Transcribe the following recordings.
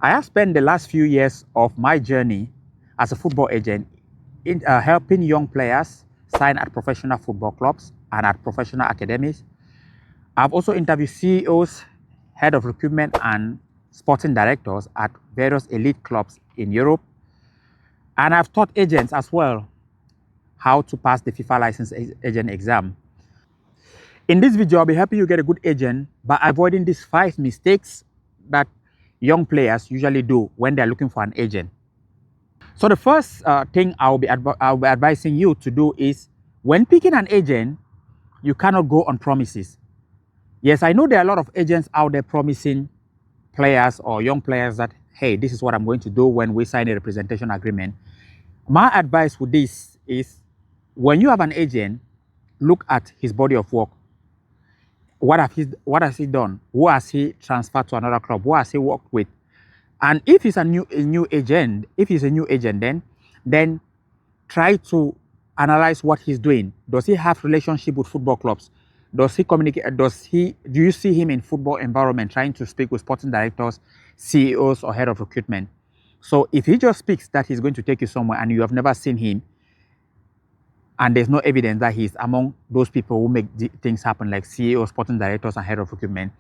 I have spent the last few years of my journey as a football agent in helping young players sign at professional football clubs and at professional academies. I've also interviewed CEOs, head of recruitment, and sporting directors at various elite clubs in Europe. And I've taught agents as well how to pass the FIFA license agent exam. In this video, I'll be helping you get a good agent by avoiding these 5 mistakes that young players usually do when they're looking for an agent. So the first thing I'll be advising you to do is, when picking an agent, you cannot go on promises. Yes, I know there are a lot of agents out there promising players or young players that, hey, this is what I'm going to do when we sign a representation agreement. My advice with this is, when you have an agent, look at his body of work. What has he done? Who has he transferred to another club? Who has he worked with? And if he's a new agent, then try to analyze what he's doing. Does he have relationship with football clubs? Does he communicate? Do you see him in football environment trying to speak with sporting directors, CEOs, or head of recruitment? So if he just speaks that he's going to take you somewhere and you have never seen him, and there's no evidence that he's among those people who make things happen, like CEOs, sporting directors, and head of recruitment,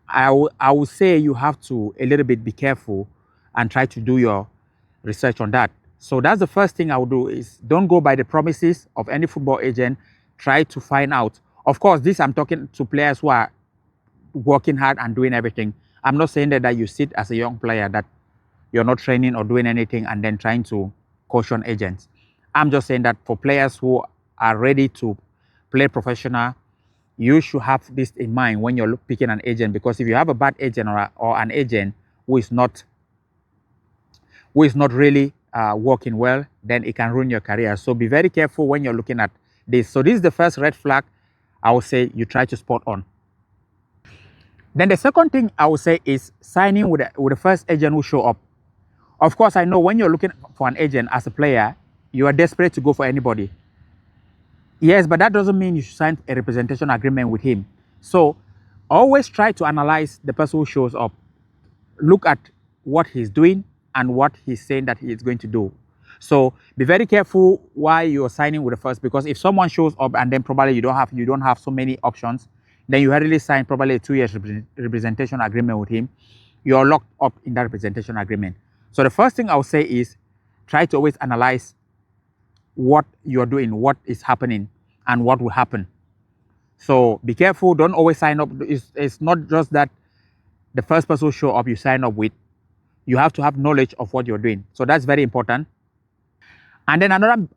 I would say you have to a little bit be careful and try to do your research on that. So that's the first thing I would do, is don't go by the promises of any football agent. Try to find out. Of course, this I'm talking to players who are working hard and doing everything. I'm not saying that you sit as a young player that you're not training or doing anything and then trying to caution agents. I'm just saying that for players who are ready to play professional, you should have this in mind when you're picking an agent, because if you have a bad agent or an agent who is not really working well, then it can ruin your career. So be very careful when you're looking at this. So this is the first red flag I would say you try to spot on. Then the second thing I would say is signing with the first agent who show up. Of course, I know when you're looking for an agent as a player, you are desperate to go for anybody. Yes, but that doesn't mean you should sign a representation agreement with him. So always try to analyze the person who shows up. Look at what he's doing and what he's saying that he is going to do. So be very careful why you're signing with the first, because if someone shows up and then probably you don't have so many options, then you hardly sign probably a 2 years representation agreement with him. You're locked up in that representation agreement. So the first thing I would say is, try to always analyze what you're doing, what is happening, and what will happen. So be careful. Don't always sign up. It's not just that the first person who show up you sign up with. You have to have knowledge of what you're doing. So that's very important. And then another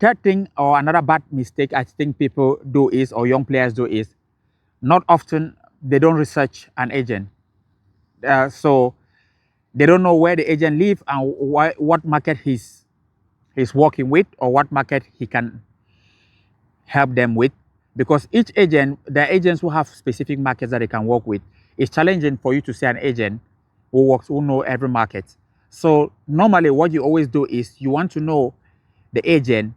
third thing, or another bad mistake I think people do is, or young players do, is not often they don't research an agent. So they don't know where the agent lives and what market he's working with, or what market he can help them with. Because each agent, there are agents who have specific markets that they can work with. It's challenging for you to see an agent who know every market. So normally what you always do is, you want to know the agent,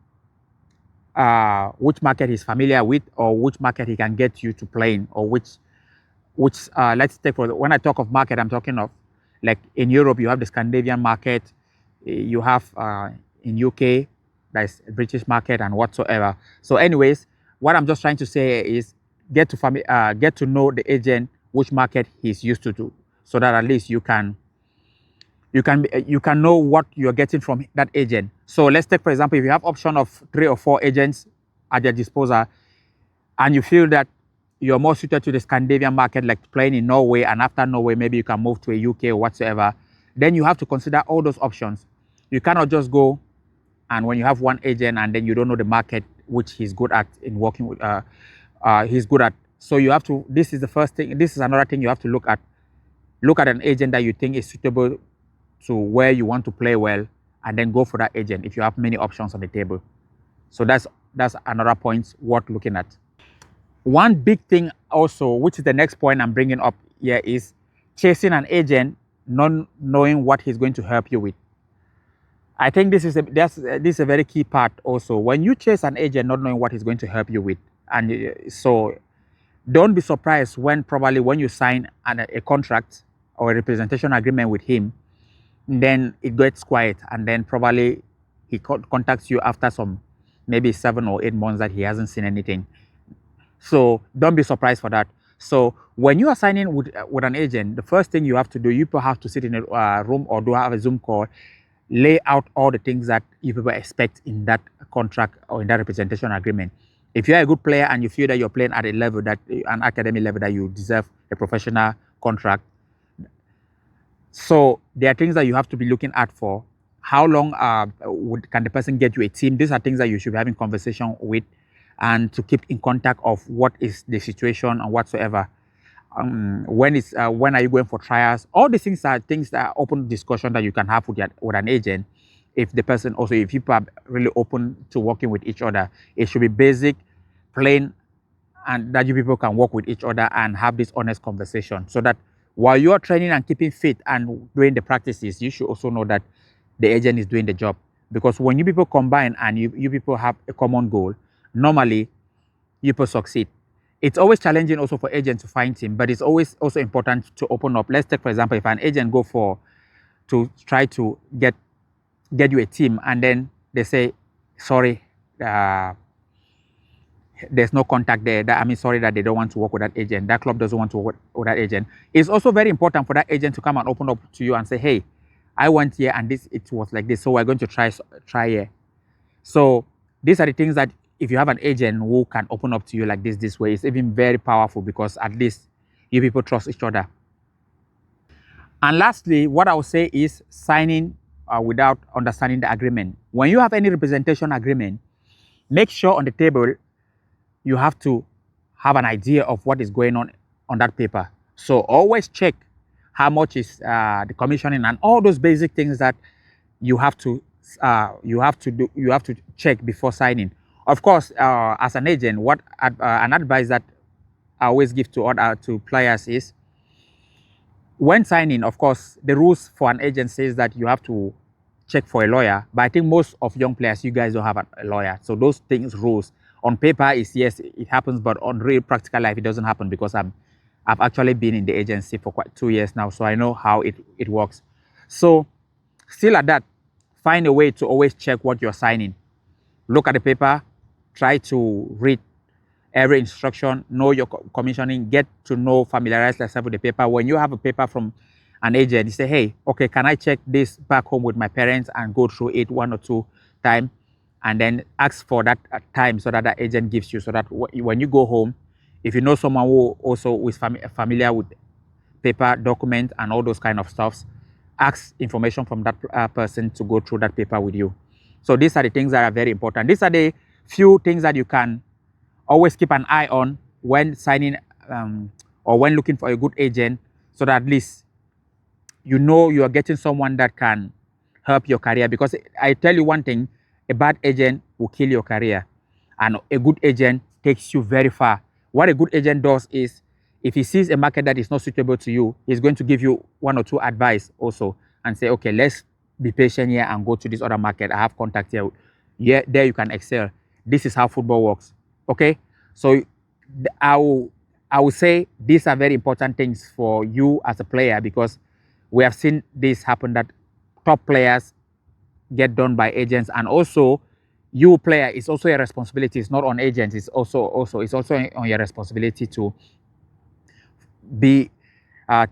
which market he's familiar with, or which market he can get you to play in, or which let's take, when I talk of market, I'm talking of, like in Europe, you have the Scandinavian market, you have in UK, that's a British market, and whatsoever. So anyways, what I'm just trying to say is, get to know the agent, which market he's used to do, so that at least you can know what you're getting from that agent. So let's take, for example, if you have option of 3 or 4 agents at your disposal, and you feel that you're more suited to the Scandinavian market, like playing in Norway, and after Norway, maybe you can move to a UK or whatsoever, then you have to consider all those options. You cannot just go, and when you have one agent and then you don't know the market which he's good at in working with, he's good at. So you have to, this is the first thing, this is another thing you have to look at. Look at an agent that you think is suitable to where you want to play well, and then go for that agent if you have many options on the table. So that's another point worth looking at. One big thing also, which is the next point I'm bringing up here, is chasing an agent, not knowing what he's going to help you with. I think this is a very key part also. When you chase an agent not knowing what he's going to help you with, and so don't be surprised when probably when you sign a contract or a representation agreement with him, then it gets quiet, and then probably he contacts you after some maybe 7 or 8 months that he hasn't seen anything. So don't be surprised for that. So when you are signing with an agent, the first thing you have to do, you have to sit in a room or do have a Zoom call, lay out all the things that you people expect in that contract or in that representation agreement. If you're a good player and you feel that you're playing at a level that an academic level that you deserve a professional contract, so there are things that you have to be looking at for. How long can the person get you a team? These are things that you should be having conversation with, and to keep in contact of what is the situation and whatsoever. When are you going for trials? All these things are open discussion that you can have with an agent. If the person also, if people are really open to working with each other, it should be basic, plain, and that you people can work with each other and have this honest conversation, so that while you are training and keeping fit and doing the practices, you should also know that the agent is doing the job. Because when you people combine and you people have a common goal, normally you people succeed. It's always challenging also for agents to find team, but it's always also important to open up. Let's take, for example, if an agent to try to get you a team, and then they say, sorry, there's no contact there. Sorry that they don't want to work with that agent. That club doesn't want to work with that agent. It's also very important for that agent to come and open up to you and say, hey, I went here and it was like this, so we're going to try here. So these are the things that if you have an agent who can open up to you like this way, it's even very powerful, because at least you people trust each other. And lastly, what I would say is signing without understanding the agreement. When you have any representation agreement, make sure on the table you have to have an idea of what is going on that paper. So always check how much is the commissioning and all those basic things that you have to check before signing. Of course, as an agent, what an advice that I always give to players is, when signing, of course, the rules for an agent says that you have to check for a lawyer. But I think most of young players, you guys don't have a lawyer. So those things, rules on paper is, yes, it happens, but on real practical life, it doesn't happen, because I've actually been in the agency for quite 2 years now. So I know how it works. So still at that, find a way to always check what you're signing. Look at the paper, try to read every instruction, know your commissioning, get to know, familiarize yourself with the paper. When you have a paper from an agent, you say, hey, okay, can I check this back home with my parents and go through it 1 or 2 times, and then ask for that time so that the agent gives you, so that when you go home, if you know someone who also is familiar with paper, document, and all those kind of stuffs, ask information from that person to go through that paper with you. So these are the things that are very important. These are the few things that you can always keep an eye on when signing or when looking for a good agent, so that at least you know you are getting someone that can help your career. Because I tell you one thing, a bad agent will kill your career, and a good agent takes you very far. What a good agent does is, if he sees a market that is not suitable to you, he's going to give you 1 or 2 advice also, and say, okay, let's be patient here and go to this other market. I have contact here. Yeah, there you can excel. This is how football works. Okay, so I will say these are very important things for you as a player, because we have seen this happen, that top players get done by agents. And also, you player, it's also a responsibility. It's not on agents. It's also on your responsibility to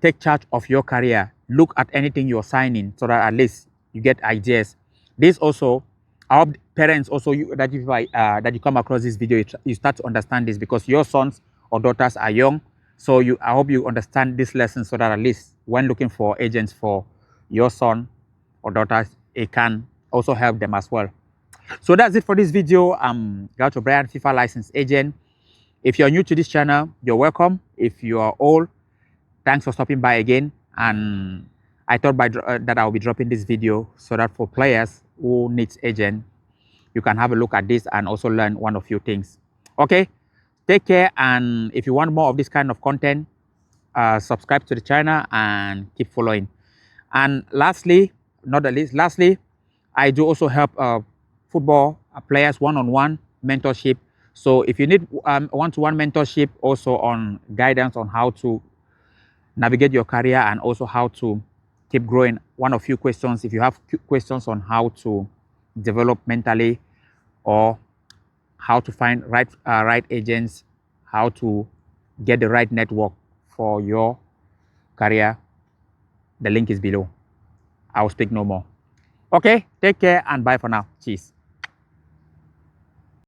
take charge of your career. Look at anything you're signing, so that at least you get ideas. This also, our parents also, that you come across this video, you start to understand this, because your sons or daughters are young. So I hope you understand this lesson, so that at least when looking for agents for your son or daughters, it can also help them as well. So that's it for this video. I'm Gaucho Brian, FIFA licensed agent. If you're new to this channel, you're welcome. If you are old, thanks for stopping by again. And I thought that I'll be dropping this video, so that for players who needs agent, you can have a look at this and also learn 1 or few things. Okay, take care. And if you want more of this kind of content, subscribe to the channel and keep following. And lastly, not the least, I do also help football players one-on-one mentorship. So if you need one-to-one mentorship, also on guidance on how to navigate your career, and also how to keep growing. One of you questions, if you have questions on how to develop mentally or how to find right agents, how to get the right network for your career, the link is below. I will speak no more. Okay, take care and bye for now. Cheers.